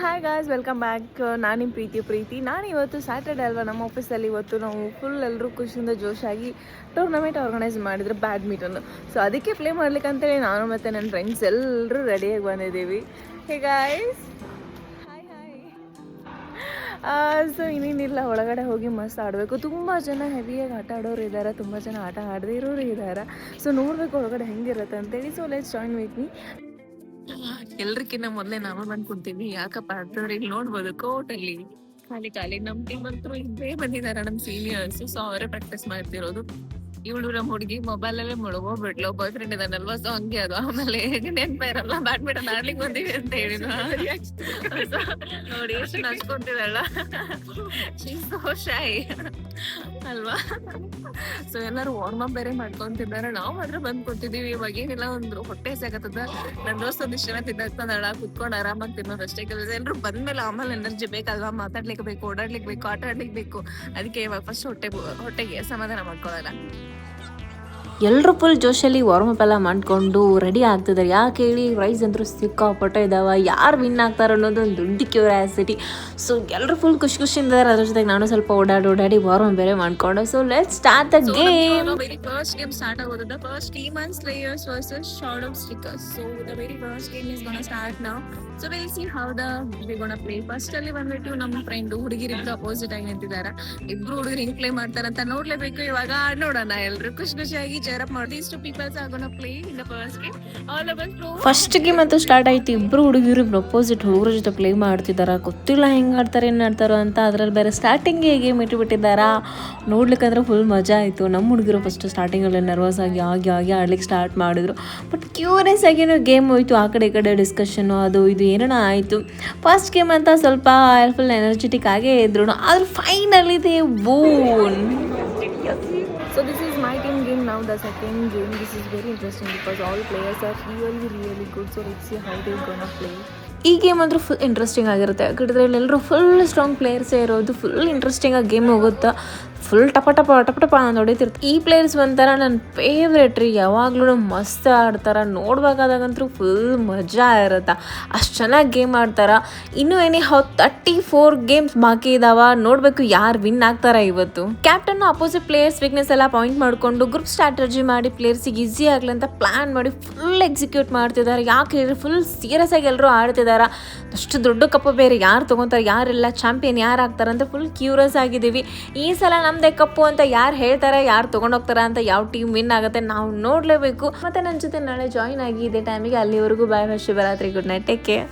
Hi guys, welcome back. ನಾನು ನಿಮ್ಮ ಪ್ರೀತಿ. ನಾನು ಇವತ್ತು ಸ್ಯಾಟರ್ಡೆ ಅಲ್ವಾ, ನಮ್ಮ ಆಫೀಸಲ್ಲಿ ಇವತ್ತು ನಾವು ಫುಲ್ ಎಲ್ಲರೂ ಖುಷಿಯಿಂದ ಜೋಶಾಗಿ ಟೂರ್ನಮೆಂಟ್ ಆರ್ಗನೈಸ್ ಮಾಡಿದ್ರು ಬ್ಯಾಡ್ಮಿಂಟನ್ನು. ಸೊ ಅದಕ್ಕೆ ಪ್ಲೇ ಮಾಡ್ಲಿಕ್ಕೆ ಅಂತೇಳಿ ನಾನು ಮತ್ತು ನನ್ನ ಫ್ರೆಂಡ್ಸ್ ಎಲ್ಲರೂ ರೆಡಿಯಾಗಿ ಬಂದಿದ್ದೀವಿ. ಹೇ ಗಾಯ್ಸ್, ಸೊ ಇನ್ನೇನಿಲ್ಲ, ಒಳಗಡೆ ಹೋಗಿ ಮಸ್ತ್ ಆಡಬೇಕು. ತುಂಬ ಜನ ಹೆವಿಯಾಗಿ ಆಟ ಆಡೋರು ಇದ್ದಾರೆ, ತುಂಬ ಜನ ಆಟ ಆಡದೇ ಇರೋರು ಇದ್ದಾರೆ. ಸೊ ನೋಡಬೇಕು ಒಳಗಡೆ ಹೆಂಗಿರುತ್ತೆ ಅಂತೇಳಿ. So let's join with me. ಎಲ್ರಿಗಿನ್ನ ಮೊದಲೇ ನಾನು ಬಂದು ಕುಂತೀನಿ. ಯಾಕಪ್ಪ ಅಂತಂದ್ರೆ ಇಲ್ಲಿ ನೋಡ್ಬೋದು ಕೋರ್ಟಲ್ಲಿ ಖಾಲಿ ನಮ್ಮ ಟೀಮ್ ಅಂತೂ ಇಬ್ಬರೇ ಬಂದಿದ್ದಾರೆ, ನಮ್ಮ ಸೀನಿಯರ್ಸ್. ಸೊ ಅವರೇ ಪ್ರಾಕ್ಟೀಸ್ ಮಾಡ್ತಿರೋದು. ಇವಳು ನಮ್ಮ ಹುಡುಗಿ ಮೊಬೈಲಲ್ಲೇ ಮುಳುಗೋಗ್ಬಿಟ್ಲು. ಬಾಯ್ ಫ್ರೆಂಡ್ ಇದಾನಲ್ವಾ, ಸೊ ಹಂಗೆ ಅದು. ಆಮೇಲೆ ನೆನ್ಪ ಇರಲ್ಲ, ಬ್ಯಾಡ್ಮಿಂಟನ್ ಆಡ್ಲಿಕ್ಕೆ ಬಂದೀವಿ ಅಂತ ಹೇಳಿದ್ನು. ನೋಡಿ ಎಷ್ಟು ನಚ್ಕೊಂತಿದಲ್ಲ, ಸೋ ಶೈ ಅಲ್ವಾ. ಸೊ ಎಲ್ಲರೂ ವಾರ್ಮ್ ಅಪ್ ಬೇರೆ ಮಾಡ್ಕೊಂತಿದ್ದಾರೆ. ನಾವು ಮಾತ್ರ ಬಂದ್ ಕೊಡ್ತಿದೀವಿ. ಇವಾಗ ಏನಿಲ್ಲ, ಒಂದು ಹೊಟ್ಟೆ ಸಾಕತ್ತದ. ನನ್ನ ದೋಸ್ತ ಒಂದಿಷ್ಟು ಜನ ತಿನ್ನಕ್ತಂದಳ, ಕುತ್ಕೊಂಡು ಆರಾಮಾಗಿ ತಿನ್ನೋದು ಅಷ್ಟೇ ಕೆಲಸ. ಎಲ್ಲರೂ ಬಂದ್ಮೇಲೆ ಆಮೇಲೆ ಎನರ್ಜಿ ಬೇಕಲ್ವಾ, ಮಾತಾಡ್ಲಿಕ್ಕೆ ಬೇಕು, ಓಡಾಡ್ಲಿಕ್ಕೆ ಬೇಕು, ಆಟ ಆಡ್ಲಿಕ್ಕೆ ಬೇಕು. ಅದಕ್ಕೆ ಇವಾಗ ಫಸ್ಟ್ ಹೊಟ್ಟೆಗೆ ಸಮಾಧಾನ ಮಾಡ್ಕೊಳ್ಳಲ್ಲ. ಎಲ್ಲರೂ ಫುಲ್ ಜೋಶಲ್ಲಿ ವಾರ್ಮಪ್ ಎಲ್ಲ ಮಾಡ್ಕೊಂಡು ರೆಡಿ ಆಗ್ತಿದ್ದಾರೆ. ಯಾಕೆ ಹೇಳಿ, ಪ್ರೈಸ್ ಅಂತೂ ಸಿಕ್ಕಾಪಟ್ಟೆ ಇದ್ದಾವೆ. ಯಾರು ವಿನ್ ಆಗ್ತಾರೆ ಅನ್ನೋದು ಒಂದು ದೊಡ್ಡ ಕ್ಯೂರಿಯಾಸಿಟಿ. ಸೊ ಎಲ್ಲರೂ ಫುಲ್ ಖುಷಿಯಿಂದಾರೆ. ಅದ್ರ ಜೊತೆಗೆ ನಾನು ಸ್ವಲ್ಪ ಓಡಾಡಿ ವಾರ್ಮಪ್ ಬೇರೆ ಮಾಡ್ಕೊಂಡು. So let's start the game. First game start ಆಗೋದು. First Demon Slayers versus Shadow Stickers. So the very first game is gonna start now. So we'll see how we're gonna play. First ಅಲ್ಲಿ ಬಂದ್ಬಿಟ್ಟು ನಮ್ಮ friend ಹುಡುಗಿರಿಬ್ರು opposite ಆಗಿ ನಿಂತಿದ್ದಾರೆ. ಇಬ್ರು ಹುಡುಗರು ಹಿಂಗ್ play ಮಾಡ್ತಾರಂತ ನೋಡ್ಲೇಬೇಕು. ಇವಾಗ ನೋಡೋಣ, ಎಲ್ರು ಖುಷಿಯಾಗಿ ಚೇರ್ ಅಪ್ ಮಾಡಿ. These two people are gonna play in the first game. All of us pro. First game ಅಂತೂ ಸ್ಟಾರ್ಟ್ ಆಯ್ತು. ಇಬ್ರು ಹುಡುಗಿರು ಅಪೋಸಿಟ್ ಹುಡುಗರ ಜೊತೆ ಪ್ಲೇ ಮಾಡ್ತಿದಾರ. ಗೊತ್ತಿಲ್ಲ ಹೆಂಗ್ ಆಡ್ತಾರೆ, ಏನ್ ಆಡ್ತಾರೋ ಅಂತ. ಅದ್ರಲ್ಲಿ ಬೇರೆ ಸ್ಟಾರ್ಟಿಂಗ್ ಗೇಮ್ ಇಟ್ಬಿಟ್ಟಿದ್ದಾರ. ನೋಡ್ಲಿಕ್ಕಂದ್ರೆ ಫುಲ್ ಮಜಾ ಆಯ್ತು. ನಮ್ಮ ಹುಡುಗಿರು ಫಸ್ಟ್ ಸ್ಟಾರ್ಟಿಂಗ್ ಅಲ್ಲಿ ನರ್ವಸ್ ಆಗಿ ಆಡ್ಲಿಕ್ಕೆ ಸ್ಟಾರ್ಟ್ ಮಾಡಿದ್ರು. ಬಟ್ ಕ್ಯೂರಿಯಸ್ ಆಗಿನೂ ಗೇಮ್ ಹೋಯ್ತು. ಆ ಕಡೆ ಈ ಕಡೆ ಡಿಸ್ಕಷನ್ ಅದು ಇದು ಏನೇನೋ ಆಯಿತು. ಫಸ್ಟ್ ಗೇಮ್ ಅಂತ ಸ್ವಲ್ಪ ಫುಲ್ ಎನರ್ಜೆಟಿಕ್ ಆಗೇ ಇದ್ರು. ಆದ್ರೆ finally they won. So this is my team game now, the second game. This is very interesting because all players are really good. So let's see how they're gonna play. ಈ game ಅಂದ್ರೆ full interesting ಆಗಿರುತ್ತೆ. ಯಾಕಂದ್ರೆ ಎಲ್ಲರೂ full strong ಪ್ಲೇಯರ್ಸೇ ಇರೋದು. Full interesting ಆಗಿ game ಹೋಗುತ್ತೆ. Full ಟಪ ಅಂತ ಹೊಡಿತಿರ್ತಾರೆ. ಈ ಪ್ಲೇಯರ್ಸ್ ಒಂಥರ ನನ್ನ ಫೇವ್ರೇಟ್ ರೀ. ಯಾವಾಗ್ಲೂ ಮಸ್ತ್ ಆಡ್ತಾರೆ. ನೋಡ್ಬೇಕಾದಾಗಂತೂ ಫುಲ್ ಮಜಾ ಇರುತ್ತೆ. ಅಷ್ಟು ಚೆನ್ನಾಗಿ ಗೇಮ್ ಆಡ್ತಾರೆ. ಇನ್ನೂ 34 ಗೇಮ್ಸ್ ಬಾಕಿ ಇದಾವ. ನೋಡಬೇಕು ಯಾರು ವಿನ್ ಆಗ್ತಾರೆ ಇವತ್ತು. ಕ್ಯಾಪ್ಟನ್ ಅಪೋಸಿಟ್ ಪ್ಲೇಯರ್ಸ್ ವೀಕ್ನೆಸ್ ಎಲ್ಲ ಪಾಯಿಂಟ್ ಮಾಡಿಕೊಂಡು ಗ್ರೂಪ್ ಸ್ಟ್ರಾಟಜಿ ಮಾಡಿ ಪ್ಲೇಯರ್ಸಿಗೆ ಈಸಿ ಆಗಲಿ ಅಂತ ಪ್ಲಾನ್ ಮಾಡಿ ಫುಲ್ ಎಕ್ಸಿಕ್ಯೂಟ್ ಮಾಡ್ತಿದ್ದಾರೆ. ಯಾಕೆ ಹೇಳಿದ್ರೆ ಫುಲ್ ಸೀರಿಯಸ್ ಆಗಿ ಎಲ್ಲರೂ ಆಡ್ತಿದ್ದಾರೆ. ಅಷ್ಟು ದೊಡ್ಡ ಕಪ್ಪು ಬೇರೆ ಯಾರು ತೊಗೊತಾರೆ, ಯಾರೆಲ್ಲ ಚಾಂಪಿಯನ್ ಯಾರು ಆಗ್ತಾರೆ ಅಂತ ಫುಲ್ ಕ್ಯೂರಿಯಸ್ ಆಗಿದ್ದೀವಿ. ಈ ಸಲ ನಮ್ಮದೇ ಕಪ್ಪು ಅಂತ ಯಾರು ಹೇಳ್ತಾರೆ, ಯಾರು ತೊಗೊಂಡೋಗ್ತಾರೆ ಅಂತ, ಯಾವ ಟೀಮ್ ವಿನ್ ಆಗುತ್ತೆ ನಾವು ನೋಡಲೇಬೇಕು. ಮತ್ತು ನನ್ನ ಜೊತೆ ನಾಳೆ ಜಾಯಿನ್ ಆಗಿ ಇದೇ ಟೈಮಿಗೆ. ಅಲ್ಲಿವರೆಗೂ bye, Shivaratri, good night, take care.